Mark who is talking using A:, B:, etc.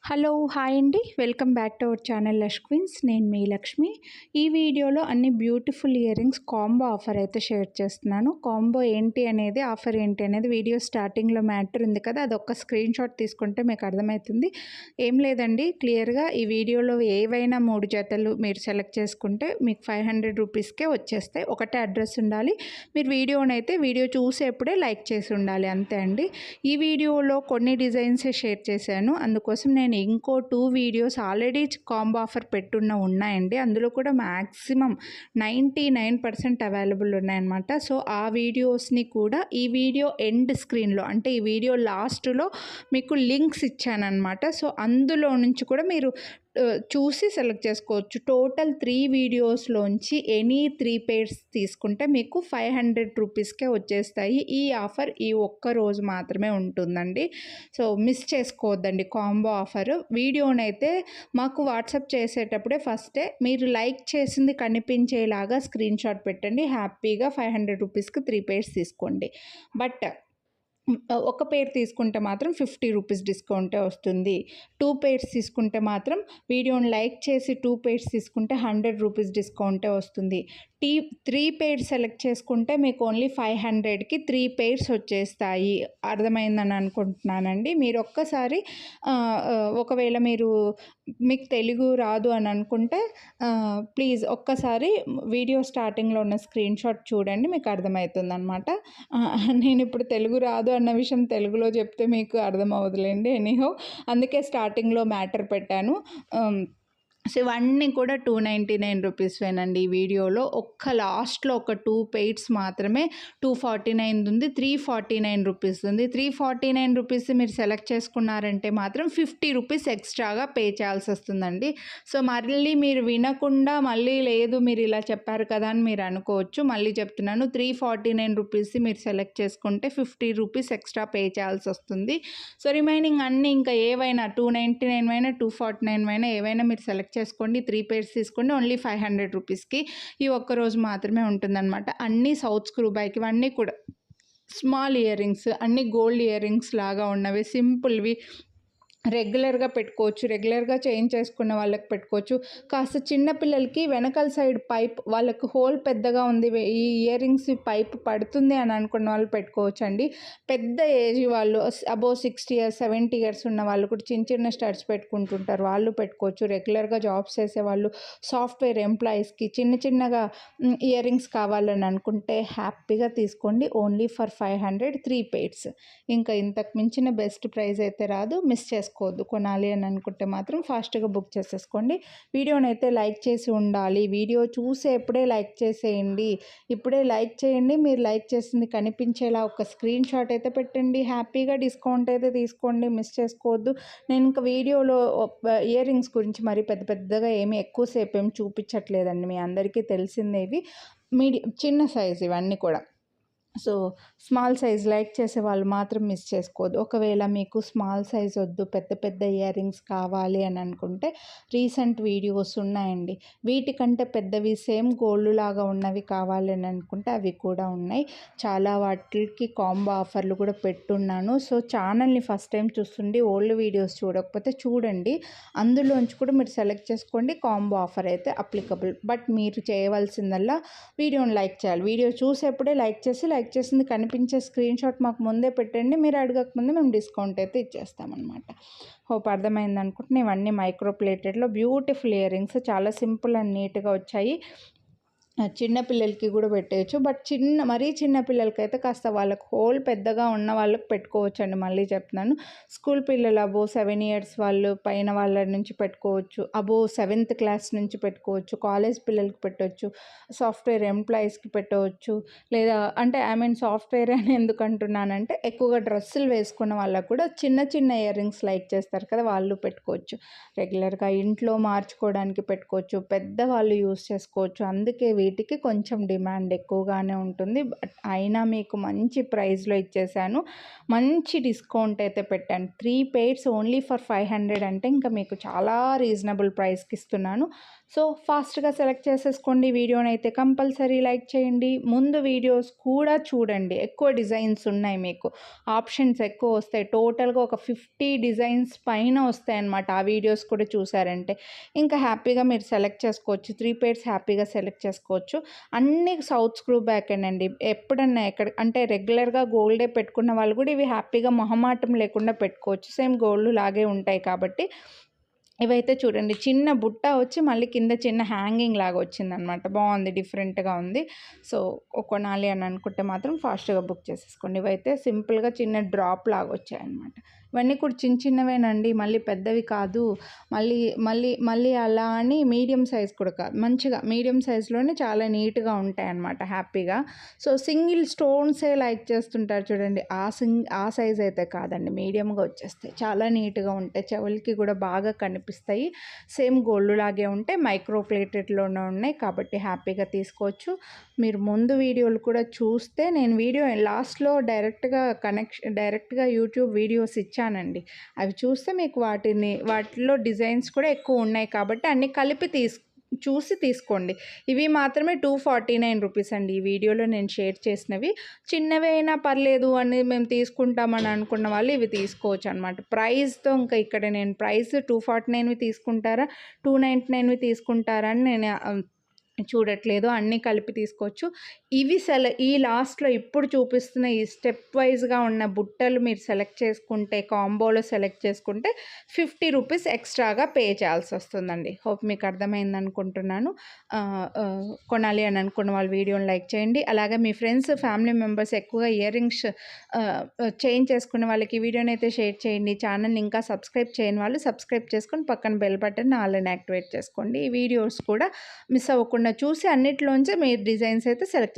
A: Hello hi అండి, welcome back to our channel lush queens. నేను మీ లక్ష్మి. ఈ వీడియోలో అన్ని beautiful earrings combo offer అయితే షేర్ చేస్తున్నాను. కాంబో ఏంటి అనేది, ఆఫర్ ఏంటి అనేది వీడియో స్టార్టింగ్లో మ్యాటర్ ఉంది కదా, అదొక స్క్రీన్ షాట్ తీసుకుంటే మీకు అర్థమవుతుంది. ఏం లేదండి, క్లియర్గా ఈ వీడియోలో ఏవైనా 3 జతలు మీరు సెలెక్ట్ చేసుకుంటే మీకు 500 రూపీస్కే వచ్చేస్తాయి. ఒకటే అడ్రస్ ఉండాలి. మీరు వీడియో చూసేప్పుడే లైక్ చేసి ఉండాలి, అంతే అండి. ఈ వీడియోలో కొన్ని డిజైన్సే షేర్ చేశాను, అందుకోసం నేను ఇంకో 2 వీడియోస్ ఆల్రెడీ కాంబో ఆఫర్ ఉన్నాయండి. అందులో కూడా మ్యాక్సిమం 99% అవైలబుల్ ఉన్నాయన్నమాట. సో ఆ వీడియోస్ని కూడా ఈ వీడియో ఎండ్ స్క్రీన్లో, అంటే ఈ వీడియో లాస్ట్లో మీకు లింక్స్ ఇచ్చానమాట. సో అందులో నుంచి కూడా మీరు చూసి సెలెక్ట్ చేసుకోవచ్చు. టోటల్ 3 వీడియోస్లోంచి ఎనీ 3 పేర్స్ తీసుకుంటే మీకు 500 రూపీస్కే వచ్చేస్తాయి. ఈ ఆఫర్ ఈ ఒక్క రోజు మాత్రమే ఉంటుందండి. సో మిస్ చేసుకోవద్దండి కాంబో ఆఫర్. వీడియోనైతే మాకు వాట్సాప్ చేసేటప్పుడే ఫస్టే మీరు లైక్ చేసింది కనిపించేలాగా స్క్రీన్ షాట్ పెట్టండి. హ్యాపీగా 500 రూపీస్కి 3 పేర్స్ తీసుకోండి. బట్ ఒక పేర్ తీసుకుంటే మాత్రం 50 రూపీస్ డిస్కౌంటే వస్తుంది. 2 పేర్స్ తీసుకుంటే మాత్రం వీడియోని లైక్ చేసి 2 పేర్స్ తీసుకుంటే 100 రూపీస్ డిస్కౌంటే వస్తుంది. 3 పేర్స్ సెలెక్ట్ చేసుకుంటే మీకు ఓన్లీ 500కి 3 పేర్స్ వచ్చేస్తాయి. అర్థమైందని అనుకుంటున్నానండి. మీరు ఒక్కసారి ఒకవేళ మీకు తెలుగు రాదు అని అనుకుంటే ప్లీజ్ ఒక్కసారి వీడియో స్టార్టింగ్లో ఉన్న స్క్రీన్ షాట్ చూడండి, మీకు అర్థమవుతుందన్నమాట. నేను ఇప్పుడు తెలుగు రాదు అన్న విషయం తెలుగులో చెప్తే మీకు అర్థమవుతులేండి. ఎనీహో అందుకే స్టార్టింగ్లో మ్యాటర్ పెట్టాను. సో ఇవన్నీ కూడా 299 రూపీస్వేనండి. ఈ వీడియోలో లాస్ట్లో ఒక 2 పెయిడ్స్ మాత్రమే 249 ఉంది, 349 రూపీస్ ఉంది. 349 రూపీస్ మీరు సెలెక్ట్ చేసుకున్నారంటే మాత్రం 50 రూపీస్ ఎక్స్ట్రాగా పే చేయాల్సి వస్తుందండి. సో మళ్ళీ మీరు వినకుండా మళ్ళీ లేదు మీరు ఇలా చెప్పారు కదా అని మీరు అనుకోవచ్చు. మళ్ళీ చెప్తున్నాను, 349 రూపీస్ మీరు సెలెక్ట్ చేసుకుంటే 50 రూపీస్ ఎక్స్ట్రా పే చేయాల్సి వస్తుంది. సో రిమైనింగ్ అన్నీ ఇంకా ఏవైనా 299 అయినా 249 అయినా ఏవైనా మీరు సెలెక్ట్ చేసుకోండి. 3 పేర్స్ తీసుకోండి, ఓన్లీ 500 రూపీస్కి. ఈ ఒక్కరోజు మాత్రమే ఉంటుందన్నమాట. అన్నీ సౌత్ స్క్రూ బ్యాక్, ఇవన్నీ కూడా స్మాల్ ఇయర్ రింగ్స్, అన్నీ గోల్డ్ ఇయర్ రింగ్స్ లాగా ఉన్నవి, సింపుల్వి, రెగ్యులర్గా పెట్టుకోవచ్చు. రెగ్యులర్గా చేంజ్ చేసుకున్న వాళ్ళకి పెట్టుకోవచ్చు. కాస్త చిన్నపిల్లలకి వెనకాల సైడ్ పైప్, వాళ్ళకి హోల్ పెద్దగా ఉంది, ఈ ఇయర్ రింగ్స్ పైప్ పడుతుంది అని అనుకున్న వాళ్ళు పెట్టుకోవచ్చు అండి. పెద్ద ఏజ్ వాళ్ళు అబోవ్ 60 ఇయర్స్ 70 ఇయర్స్ ఉన్న వాళ్ళు కూడా చిన్న స్టడ్స్ పెట్టుకుంటుంటారు, వాళ్ళు పెట్టుకోవచ్చు. రెగ్యులర్గా జాబ్స్ చేసేవాళ్ళు, సాఫ్ట్వేర్ ఎంప్లాయీస్కి చిన్నగా ఇయర్ రింగ్స్ కావాలని అనుకుంటే హ్యాపీగా తీసుకోండి. Only for 500 3 pairs. ఇంకా ఇంతకు మించిన బెస్ట్ ప్రైస్ అయితే రాదు. మిస్ చేసుకోవద్దు. కొనాలి అని అనుకుంటే మాత్రం ఫాస్ట్గా బుక్ చేసేసుకోండి. వీడియోని అయితే లైక్ చేసి ఉండాలి. వీడియో చూసేప్పుడే లైక్ చేసేయండి. ఇప్పుడే లైక్ చేయండి. మీరు లైక్ చేసింది కనిపించేలా ఒక స్క్రీన్ షాట్ అయితే పెట్టండి. హ్యాపీగా డిస్కౌంట్ అయితే తీసుకోండి, మిస్ చేసుకోవద్దు. నేను ఇంకా వీడియోలో ఇయర్ రింగ్స్ గురించి మరి పెద్దగా ఏమీ ఎక్కువసేపు ఏమి చూపించట్లేదండి, మీ అందరికీ తెలిసిందేవి. చిన్న సైజ్ ఇవన్నీ కూడా. సో స్మాల్ సైజ్ లైక్ చేసే వాళ్ళు మాత్రం మిస్ చేసుకోవద్దు. ఒకవేళ మీకు స్మాల్ సైజ్ వద్దు, పెద్ద ఇయర్ రింగ్స్ కావాలి అని అనుకుంటే రీసెంట్ వీడియోస్ ఉన్నాయండి. వీటికంటే పెద్దవి సేమ్ గోల్డ్ లాగా ఉన్నవి కావాలి అని అనుకుంటే అవి కూడా ఉన్నాయి. చాలా వాటికి కాంబో ఆఫర్లు కూడా పెట్టున్నాను. సో ఛానల్ని ఫస్ట్ టైం చూస్తుండి ఓల్డ్ వీడియోస్ చూడకపోతే చూడండి, అందులోంచి కూడా మీరు సెలెక్ట్ చేసుకోండి. కాంబో ఆఫర్ అయితే అప్లికబుల్. బట్ మీరు చేయవలసిందల్లా వీడియోని లైక్ చేయాలి. వీడియో చూసేప్పుడే లైక్ చేసింది కనిపించే స్క్రీన్ షాట్ మాకు ముందే పెట్టండి. మీరు అడగకముందే మేము డిస్కౌంట్ అయితే ఇచ్చేస్తామన్నమాట. హోప్ అర్థమైంది అనుకుంటున్నా. ఇవన్నీ మైక్రో ప్లేటెడ్లో బ్యూటిఫుల్ ఇయర్ రింగ్స్, చాలా సింపుల్ అండ్ నీట్గా వచ్చాయి. చిన్నపిల్లలకి కూడా పెట్టేయచ్చు. బట్ మరీ చిన్న పిల్లలకైతే కాస్త వాళ్ళకి హోల్ పెద్దగా ఉన్న వాళ్ళకి పెట్టుకోవచ్చు అండి. మళ్ళీ చెప్తున్నాను, స్కూల్ పిల్లలు అబోవ్ 7 ఇయర్స్ వాళ్ళు పైన వాళ్ళ నుంచి పెట్టుకోవచ్చు, అబోవ్ 7th క్లాస్ నుంచి పెట్టుకోవచ్చు, కాలేజ్ పిల్లలకి పెట్టవచ్చు, సాఫ్ట్వేర్ ఎంప్లాయీస్కి పెట్టవచ్చు. లేదా అంటే సాఫ్ట్వేర్ అని ఎందుకు అంటున్నానంటే, ఎక్కువగా డ్రెస్సులు వేసుకున్న వాళ్ళకు కూడా చిన్న ఇయర్ రింగ్స్ లైక్ చేస్తారు కదా, వాళ్ళు పెట్టుకోవచ్చు. రెగ్యులర్గా ఇంట్లో మార్చుకోవడానికి పెట్టుకోవచ్చు, పెద్దవాళ్ళు యూస్ చేసుకోవచ్చు. అందుకే వీటికి కొంచెం డిమాండ్ ఎక్కువగానే ఉంటుంది. బట్ అయినా మీకు మంచి ప్రైస్లో ఇచ్చేసాను, మంచి డిస్కౌంట్ అయితే పెట్టాను. 3 పేర్స్ ఓన్లీ ఫర్ 500 అంటే ఇంకా మీకు చాలా రీజనబుల్ ప్రైస్కి ఇస్తున్నాను. సో ఫాస్ట్గా సెలెక్ట్ చేసేసుకోండి. వీడియోని అయితే కంపల్సరీ లైక్ చేయండి. ముందు వీడియోస్ కూడా చూడండి, ఎక్కువ డిజైన్స్ ఉన్నాయి, మీకు ఆప్షన్స్ ఎక్కువ వస్తాయి. టోటల్గా ఒక 50 డిజైన్స్ పైన వస్తాయన్నమాట. ఆ వీడియోస్ కూడా చూసారంటే ఇంకా హ్యాపీగా మీరు సెలెక్ట్ చేసుకోవచ్చు. 3 పెయిర్స్ హ్యాపీగా సెలెక్ట్ చేసుకోవచ్చు. అన్నీ సౌత్ స్క్రూ బ్యాక్ అండి. ఎప్పుడన్నా ఎక్కడ అంటే రెగ్యులర్గా గోల్డే పెట్టుకున్న వాళ్ళు కూడా ఇవి హ్యాపీగా మొహమాటం లేకుండా పెట్టుకోవచ్చు. సేమ్ గోల్డ్ లాగే ఉంటాయి కాబట్టి. ఇవైతే చూడండి, చిన్న బుట్ట వచ్చి మళ్ళీ కింద చిన్న హ్యాంగింగ్ లాగా వచ్చిందనమాట. బాగుంది, డిఫరెంట్గా ఉంది. సో కొనాలి అని అనుకుంటే మాత్రం ఫాస్ట్గా బుక్ చేసేసుకోండి. ఇవైతే సింపుల్గా చిన్న డ్రాప్ లాగా వచ్చాయన్నమాట. ఇవన్నీ కూడా చిన్న చిన్నవేనండి, మళ్ళీ పెద్దవి కాదు. మళ్ళీ మళ్ళీ మళ్ళీ అలా అని మీడియం సైజ్ కూడా కాదు, మంచిగా మీడియం సైజులోనే చాలా నీట్గా ఉంటాయన్నమాట హ్యాపీగా. సో సింగిల్ స్టోన్సే లైక్ చేస్తుంటారు చూడండి, ఆ సైజ్ అయితే కాదండి, మీడియంగా వచ్చేస్తాయి. చాలా నీట్గా ఉంటాయి, చెవులకి కూడా బాగా కనిపిస్తాయి. సేమ్ గోల్డ్ లాగే ఉంటాయి, మైక్రో ప్లేటెడ్లోనే ఉన్నాయి కాబట్టి హ్యాపీగా తీసుకోవచ్చు. మీరు ముందు వీడియోలు కూడా చూస్తే నేను వీడియో లాస్ట్లో డైరెక్ట్గా యూట్యూబ్ వీడియోస్ ఇచ్చానండి. అవి చూస్తే మీకు వాటిలో డిజైన్స్ కూడా ఎక్కువ ఉన్నాయి కాబట్టి అన్నీ కలిపి చూసి తీసుకోండి. ఇవి మాత్రమే 249 రూపీస్ అండి. ఈ వీడియోలో నేను షేర్ చేసినవి. చిన్నవి అయినా పర్లేదు అని మేము తీసుకుంటామని అనుకున్న వాళ్ళు ఇవి తీసుకోవచ్చు అనమాట. ప్రైస్తో ఇంకా ఇక్కడ నేను ప్రైస్ 249వి తీసుకుంటారా 299వి తీసుకుంటారా అని నేను చూడట్లేదు, అన్నీ కలిపి తీసుకోవచ్చు. ఇవి ఈ లాస్ట్లో ఇప్పుడు చూపిస్తున్న ఈ స్టెప్ వైజ్గా ఉన్న బుట్టలు మీరు సెలెక్ట్ చేసుకుంటే, కాంబోలో సెలెక్ట్ చేసుకుంటే 50 రూపీస్ ఎక్స్ట్రాగా పే చేయాల్సి వస్తుందండి. హోప్ మీకు అర్థమైంది అనుకుంటున్నాను. కొనాలి అని అనుకున్న వాళ్ళు వీడియోని లైక్ చేయండి. అలాగే మీ ఫ్రెండ్స్ ఫ్యామిలీ మెంబర్స్ ఎక్కువగా ఇయర్ రింగ్స్ చేంజ్ చేసుకునే వాళ్ళకి ఈ వీడియోని అయితే షేర్ చేయండి. ఛానల్ని ఇంకా సబ్స్క్రైబ్ చేయని వాళ్ళు సబ్స్క్రైబ్ చేసుకొని పక్కన బెల్ బటన్ ఆల్ని యాక్టివేట్ చేసుకోండి. ఈ వీడియోస్ కూడా మిస్ అవ్వకుండా చూసి అన్నిట్లోంచి మీరు డిజైన్స్ అయితే సెలెక్ట్